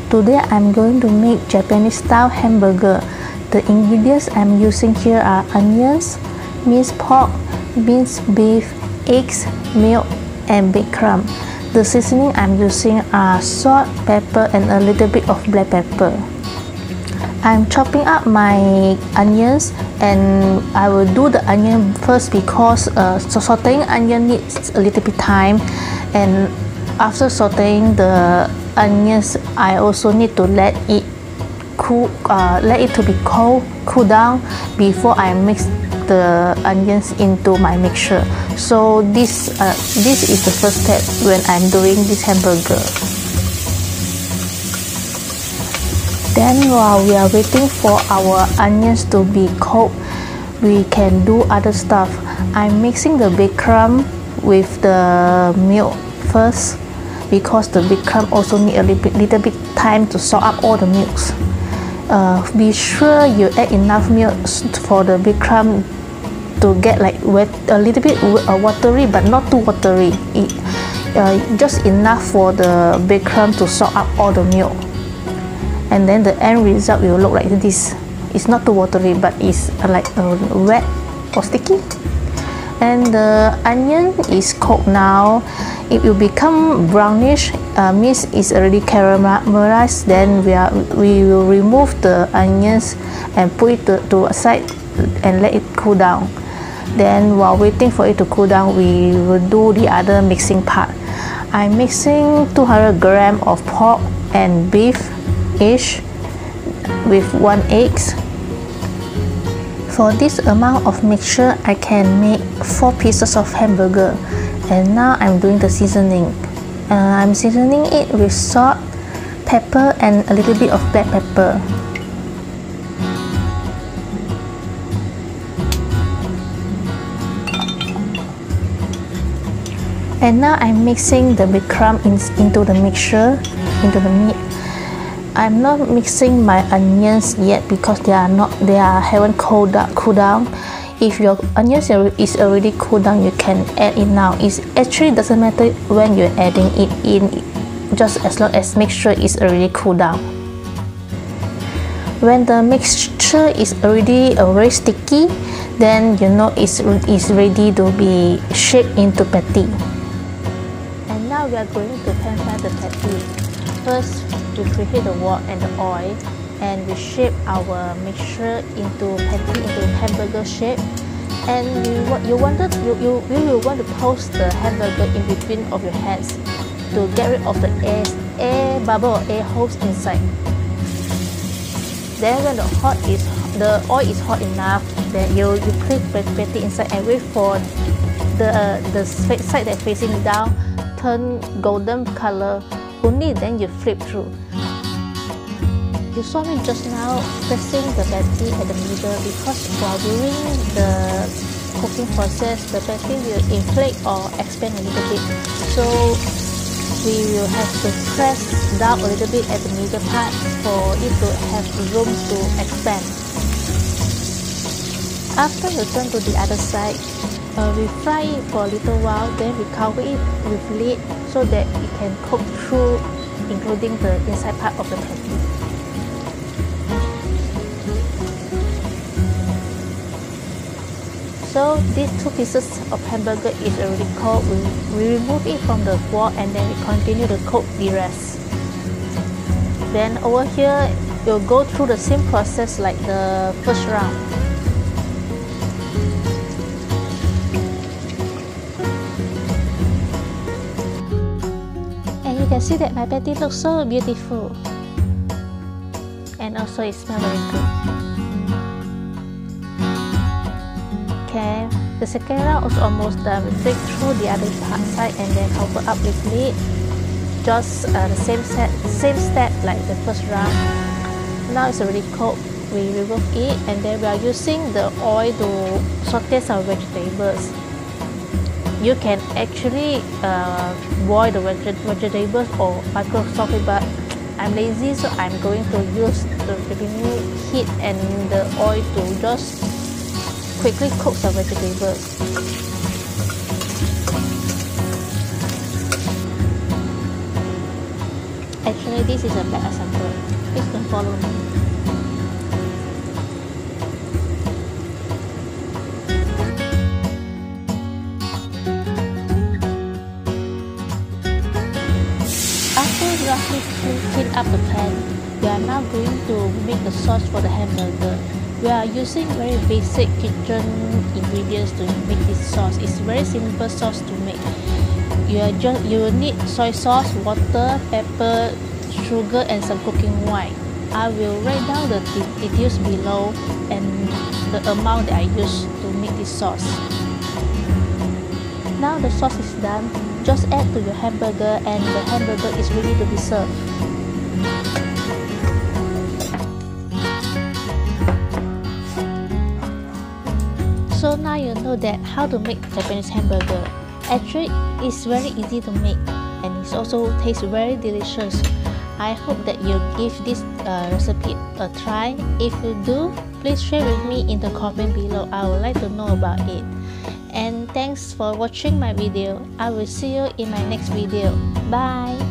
Today I'm going to make Japanese style hamburger. The ingredients I'm using here are onions, minced pork, minced beef, eggs, milk, and breadcrumbs. The seasoning I'm using are salt, pepper, and a little bit of black pepper. I'm chopping up my onions, and I will do the onion first because sauteing onion needs a little bit time, and after sauteing the onions, I also need to let it cool, cool down before I mix the onions into my mixture. So this is the first step when I'm doing this hamburger. Then while we are waiting for our onions to be cooked, we can do other stuff. I'm mixing the breadcrumb with the milk first because the breadcrumb also need a little bit time to soak up all the milks. Be sure you add enough milk for the breadcrumb to get like wet, a little bit watery, but not too watery. Just enough for the breadcrumb to soak up all the milk. And then the end result will look like this. It's not too watery, but it's like wet or sticky. And the onion is cooked now. It will become brownish, means it's already caramelized. Then we will remove the onions and put it to a side and let it cool down. Then while waiting for it to cool down, we will do the other mixing part. I'm mixing 200 grams of pork and beef each with 1 egg. For this amount of mixture, I can make 4 pieces of hamburger. And now I'm doing the seasoning. I'm seasoning it with salt, pepper, and a little bit of black pepper. And now I'm mixing the breadcrumb into the mixture, into the meat. I'm not mixing my onions yet because they haven't cooled down. If your onions is already cooled down, you can add it now. It actually doesn't matter when you're adding it in, just as long as make sure it's already cooled down. When the mixture is already very sticky, then you know it's ready to be shaped into patty. And now we are going to pan fry the patty. First, we preheat the wok and the oil, and we shape our mixture into patty, into hamburger shape. And you will want to post the hamburger in between of your hands to get rid of the air bubble or air holes inside. Then when the oil is hot enough, then you place the patty inside and wait for the side that facing down turn golden color. Only then you flip through. You saw me just now pressing the patty at the middle because while during the cooking process, the patty will inflate or expand a little bit. So we will have to press down a little bit at the middle part for it to have room to expand. After you turn to the other side, we fry it for a little while, then we cover it with lid so that it can cook through, including the inside part of the patty. So these 2 pieces of hamburger is already cooked. We remove it from the wok and then we continue to cook the rest. Then over here, we'll go through the same process like the first round. And you can see that my patty looks so beautiful. And also it smells very good. Okay, the second round is almost done. We flip through the other side and then cover up with lid. Just the same step like the first round. Now it's already cooked. We remove it and then we are using the oil to saute our vegetables. You can actually boil the vegetables or microwave it, but I'm lazy, so I'm going to use the heat and the oil to just quickly cook the vegetables. Actually, Okay, this is a bad example. Please don't follow me. After roughly clean up the pan, we are now going to make the sauce for the hamburger. We are using very basic kitchen ingredients to make this sauce. It's very simple sauce to make. You will need soy sauce, water, pepper, sugar, and some cooking wine. I will write down the details below and the amount that I use to make this sauce. Now the sauce is done. Just add to your hamburger and the hamburger is ready to be served. So now you know that how to make Japanese hamburger. Actually, it's very easy to make and it also tastes very delicious. I hope that you give this recipe a try. If you do, please share with me in the comment below. I would like to know about it. And thanks for watching my video. I will see you in my next video. Bye!